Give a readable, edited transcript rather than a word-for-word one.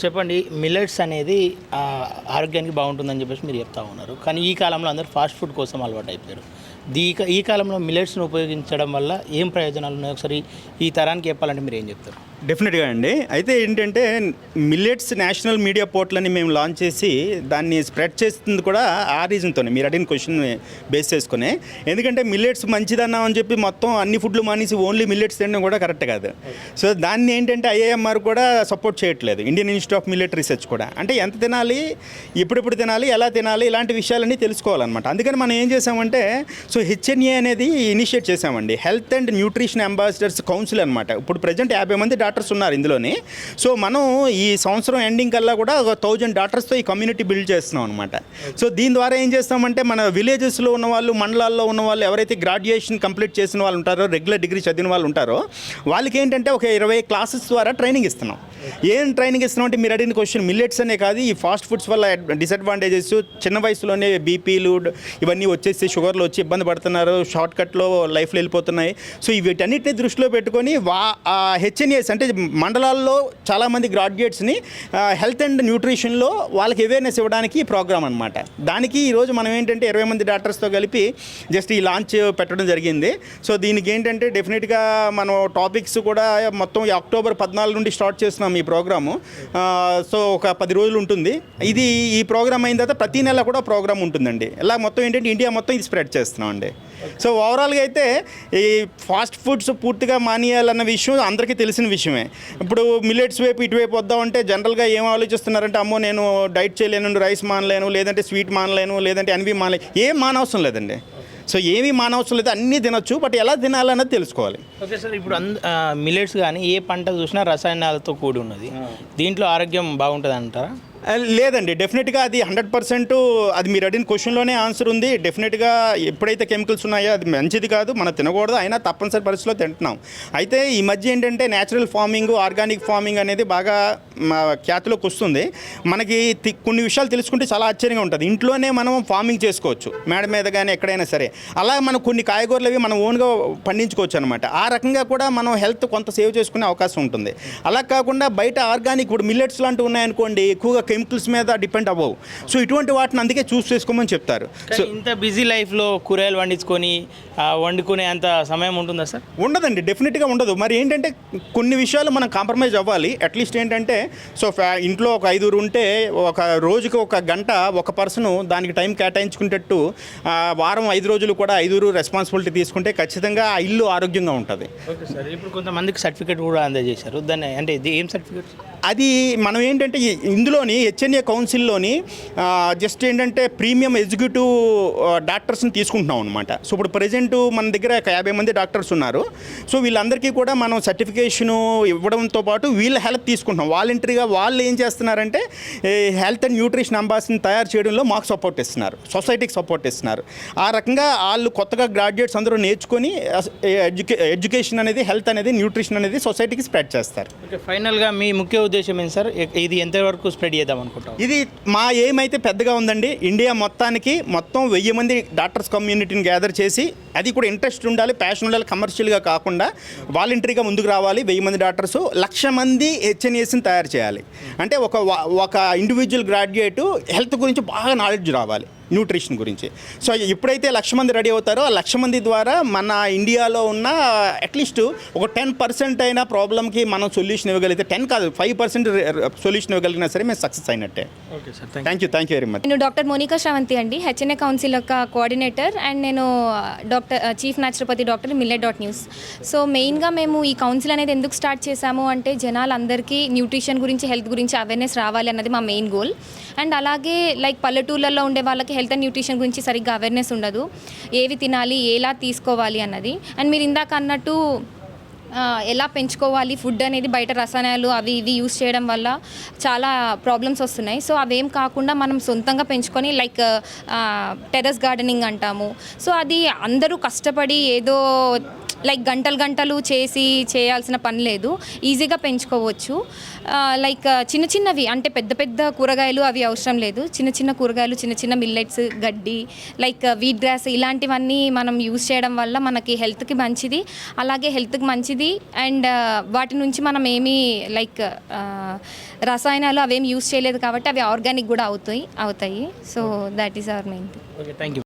చెప్పండి, మిల్లెట్స్ అనేది ఆరోగ్యానికి బాగుంటుందని చెప్పేసి మీరు చెప్తా ఉన్నారు. కానీ ఈ కాలంలో అందరూ ఫాస్ట్ ఫుడ్ కోసం అలవాటు అయిపోయారు. ఈ కాలంలో మిల్లెట్స్ను ఉపయోగించడం వల్ల ఏం ప్రయోజనాలు ఉన్నాయో ఒకసారి ఈ తరానికి చెప్పాలంటే మీరు ఏం చెప్తారు? డెఫినెట్గా అండి. అయితే ఏంటంటే మిల్లెట్స్ నేషనల్ మీడియా పోర్టల్ మేము లాంచ్ చేసి దాన్ని స్ప్రెడ్ చేస్తుంది కూడా ఆ రీజన్తోనే, మీరు అడిగిన క్వశ్చన్ బేస్ చేసుకుని. ఎందుకంటే మిల్లెట్స్ మంచిదన్నాం అని చెప్పి మొత్తం అన్ని ఫుడ్లు మానేసి ఓన్లీ మిల్లెట్స్ తినడం కూడా కరెక్ట్ కాదు. సో దాన్ని ఏంటంటే ఐఏఎంఆర్ కూడా సపోర్ట్ చేయట్లేదు, Indian institute of millet research కూడా. అంటే ఎంత తినాలి, ఎప్పుడెప్పుడు తినాలి, ఎలా తినాలి, ఇలాంటి విషయాలన్నీ తెలుసుకోవాలన్నమాట. అందుకని మనం ఏం చేసామంటే హెచ్ఎన్ఏ అనేది ఇనిషియేట్ చేసామండి, health and nutrition ambassadors council అనమాట. ఇప్పుడు ప్రజెంట్ 50 మంది డాక్టర్స్ ఉన్నారు ఇందులోని. సో మనం ఈ సంవత్సరం ఎండింగ్ కల్లా కూడా 1000 డాక్టర్స్తో ఈ కమ్యూనిటీ బిల్డ్ చేస్తున్నాం అనమాట. సో దీని ద్వారా ఏం చేస్తామంటే మన విలేజెస్లో ఉన్న వాళ్ళు, మండలాల్లో ఉన్న వాళ్ళు, ఎవరైతే గ్రాడ్యుయేషన్ కంప్లీట్ చేసిన వాళ్ళు ఉంటారో, రెగ్యులర్ డిగ్రీ చదివిన వాళ్ళు ఉంటారో, వాళ్ళకి ఏంటంటే ఒక 20 క్లాసెస్ ద్వారా ట్రైనింగ్ ఇస్తున్నాం. ఏం ట్రైనింగ్ ఇస్తున్నాం అంటే మీరు అడిగిన క్వశ్చన్, మిల్లెట్స్ అనే కాదు, ఈ ఫాస్ట్ ఫుడ్స్ వల్ల డిసడ్వాంటేజెస్, చిన్న వయసులోనే బీపీలు ఇవన్నీ వచ్చేసి షుగర్లు వచ్చి ఇబ్బంది పడుతున్నారు, షార్ట్ కట్లో లైఫ్లో వెళ్ళిపోతున్నాయి. సో వీటన్నిటిని దృష్టిలో పెట్టుకొని హెచ్ఎన్ఏస్ అంటే మండలాల్లో చాలామంది గ్రాడ్యుయేట్స్ని హెల్త్ అండ్ న్యూట్రిషన్లో వాళ్ళకి అవేర్నెస్ ఇవ్వడానికి ఈ ప్రోగ్రామ్ అనమాట. దానికి ఈరోజు మనం ఏంటంటే 20 మంది డాక్టర్స్తో కలిపి జస్ట్ ఈ లాంచ్ పెట్టడం జరిగింది. సో దీనికి ఏంటంటే డెఫినెట్గా మనం టాపిక్స్ కూడా మొత్తం అక్టోబర్ 14 నుండి స్టార్ట్ చేస్తున్నాం ఈ ప్రోగ్రాము. సో ఒక 10 రోజులు ఉంటుంది ఇది. ఈ ప్రోగ్రామ్ అయిన తర్వాత ప్రతి నెల కూడా ప్రోగ్రామ్ ఉంటుందండి. ఇలా మొత్తం ఏంటంటే ఇండియా మొత్తం ఇది స్ప్రెడ్ చేస్తున్నాం అండి. సో ఓవరాల్గా అయితే ఈ ఫాస్ట్ ఫుడ్స్ పూర్తిగా మానేయాలన్న విషయం అందరికీ తెలిసిన విషయమే. ఇప్పుడు మిల్లెట్స్ వైపు ఇటువైపు వద్దామంటే జనరల్గా ఏం ఆలోచిస్తున్నారంటే, అమ్మో నేను డైట్ చేయలేను, రైస్ మానలేను, లేదంటే స్వీట్ మానలేను, లేదంటే అన్వి మానలేను. ఏం మానవసరం లేదండి. సో ఏమీ మానవసరం లేదు, అన్నీ తినొచ్చు, బట్ ఎలా తినాలన్నది తెలుసుకోవాలి. ఓకే సార్, ఇప్పుడు మిల్లెట్స్ కానీ ఏ పంట చూసినా రసాయనాలతో కూడి ఉన్నది. దీంట్లో ఆరోగ్యం బాగుంటుంది అంటారా? లేదండి, డెఫినెట్గా అది 100% అది మీరు అడిగిన క్వశ్చన్లోనే ఆన్సర్ ఉంది. డెఫినెట్గా ఎప్పుడైతే కెమికల్స్ ఉన్నాయో అది మంచిది కాదు, మనం తినకూడదు, అయినా తప్పనిసరి పరిస్థితిలో తింటున్నాం. అయితే ఈ మధ్య ఏంటంటే న్యాచురల్ ఫార్మింగ్, ఆర్గానిక్ ఫార్మింగ్ అనేది బాగా ఖ్యాతిలోకి వస్తుంది. మనకి కొన్ని విషయాలు తెలుసుకుంటే చాలా ఆశ్చర్యంగా ఉంటుంది. ఇంట్లోనే మనం ఫార్మింగ్ చేసుకోవచ్చు, మేడ మీద కానీ ఎక్కడైనా సరే. అలా మనం కొన్ని కాయగూరలు అవి మనం ఓన్గా పండించుకోవచ్చు అనమాట. ఆ రకంగా కూడా మనం హెల్త్ కొంత సేవ్ చేసుకునే అవకాశం ఉంటుంది. అలా కాకుండా బయట ఆర్గానిక్ ఇప్పుడు మిల్లెట్స్ లాంటివి ఉన్నాయనుకోండి, ఎక్కువగా కెమికల్స్ మీద డిపెండ్ అవ్వవు. సో ఇటువంటి వాటిని అందుకే చూస్ చేసుకోమని చెప్తారు. సో ఇంత బిజీ లైఫ్లో కూరగాయలు వండుకునే అంత సమయం ఉంటుందా సార్? ఉండదండి, డెఫినెట్గా ఉండదు. మరి ఏంటంటే కొన్ని విషయాలు మనం కాంప్రమైజ్ అవ్వాలి. అట్లీస్ట్ ఏంటంటే సో ఇంట్లో ఒక 5 ఉంటే ఒక రోజుకి 1 గంట ఒక పర్సన్ దానికి టైం కేటాయించుకునేటట్టు వారం 5 రోజులు కూడా 5 రెస్పాన్సిబిలిటీ తీసుకుంటే ఖచ్చితంగా ఆ ఇల్లు ఆరోగ్యంగా ఉంటుంది. ఓకే సార్, ఇప్పుడు కొంతమందికి సర్టిఫికేట్ కూడా అందజేశారు. దాన్ని అంటే ఇది ఏం సర్టిఫికేట్? అది మనం ఏంటంటే ఇందులోని హెచ్ఎన్ఏ కౌన్సిల్లోని జస్ట్ ఏంటంటే ప్రీమియం ఎగ్జిక్యూటివ్ డాక్టర్స్ని తీసుకుంటున్నాం అనమాట. సో ఇప్పుడు ప్రజెంట్ మన దగ్గర 50 మంది డాక్టర్స్ ఉన్నారు. సో వీళ్ళందరికీ కూడా మనం సర్టిఫికేషను ఇవ్వడంతో పాటు వీళ్ళ హెల్ప్ తీసుకుంటున్నాం. వాలంటరీగా వాళ్ళు ఏం చేస్తున్నారంటే హెల్త్ అండ్ న్యూట్రిషన్ అంబాసిడర్ని తయారు చేయడంలో మాకు సపోర్ట్ ఇస్తున్నారు, సొసైటీకి సపోర్ట్ ఇస్తున్నారు. ఆ రకంగా వాళ్ళు కొత్తగా గ్రాడ్యుయేట్స్ అందరూ నేర్చుకొని ఎడ్యుకేషన్ అనేది, హెల్త్ అనేది, న్యూట్రిషన్ అనేది సొసైటీకి స్ప్రెడ్ చేస్తారు. ఓకే, ఫైనల్గా మీ ముఖ్య ఉద్దేశం ఏంటి సార్? ఇది ఎంతవరకు స్ప్రెడ్ చేద్దాం అనుకుంటాం? ఇది మా ఏమైతే పెద్దగా ఉందండి, ఇండియా మొత్తానికి మొత్తం 1000 మంది డాక్టర్స్ కమ్యూనిటీని గ్యాదర్ చేసి, అది కూడా ఇంట్రెస్ట్ ఉండాలి, ప్యాషన్ ఉండాలి, కమర్షియల్గా కాకుండా వాలంటరీగా ముందుకు రావాలి. 1000 మంది డాక్టర్స్ 1,00,000 మంది హెచ్ఎన్ఏస్ని తయారు చేయాలి. అంటే ఒక ఇండివిజువల్ గ్రాడ్యుయేట్ హెల్త్ గురించి బాగా నాలెడ్జ్ రావాలి, న్యూట్రిషన్ గురించి. సో ఎప్పుడైతే 1,00,000 మంది రెడీ అవుతారో ఆ 1,00,000 మంది ద్వారా మన ఇండియాలో ఉన్న అట్లీస్ట్ ఒక 10% అయినా ప్రాబ్లమ్కి మనం సొల్యూషన్ ఇవ్వగలిగితే, 10 కాదు 5% సొల్యూషన్ ఇవ్వగలిగినా సరే మేము సక్సెస్ అయినట్టే. Okay sir, thank you very much. నేను డాక్టర్ మోనికా శ్రావంతి అండి, హెచ్ఎన్ఏ కౌన్సిల్ యొక్క కోఆర్డినేటర్, అండ్ నేను chief naturopathy doctor millet.news. So మెయిన్గా మేము ఈ కౌన్సిల్ అనేది ఎందుకు స్టార్ట్ చేశాము అంటే, జనాలందరికీ న్యూట్రిషన్ గురించి, హెల్త్ గురించి అవేర్నెస్ రావాలి అన్నది మా మెయిన్ గోల్. అండ్ అలాగే లైక్ పల్లెటూళ్ళల్లో ఉండే వాళ్ళకి హెల్త్ అండ్ న్యూట్రిషన్ గురించి సరిగ్గా అవేర్నెస్ ఉండదు, ఏవి తినాలి, ఎలా తీసుకోవాలి అన్నది. అండ్ మీరు ఇందాక అన్నట్టు ఎలా పెంచుకోవాలి ఫుడ్ అనేది, బయట రసాయనాలు అవి ఇవి యూస్ చేయడం వల్ల చాలా ప్రాబ్లమ్స్ వస్తున్నాయి. సో అవేం కాకుండా మనం సొంతంగా పెంచుకొని లైక్ టెర్రస్ గార్డెనింగ్ అంటాము. సో అది అందరూ కష్టపడి ఏదో లైక్ గంటలు చేయాల్సిన పని లేదు, ఈజీగా పెంచుకోవచ్చు. లైక్ చిన్న చిన్నవి అంటే పెద్ద పెద్ద కూరగాయలు అవి అవసరం లేదు, చిన్న చిన్న కూరగాయలు, చిన్న చిన్న మిల్లెట్స్, గడ్డి, లైక్ వీట్ గ్రాస్ ఇలాంటివన్నీ మనం యూస్ చేయడం వల్ల మనకి హెల్త్కి మంచిది, అలాగే హెల్త్కి మంచిది. అండ్ వాటి నుంచి మనం ఏమీ లైక్ రసాయనాలు అవేమి యూస్ చేయలేదు కాబట్టి అవి ఆర్గానిక్ కూడా అవుతాయి. So that is our main thing. Okay, thank you.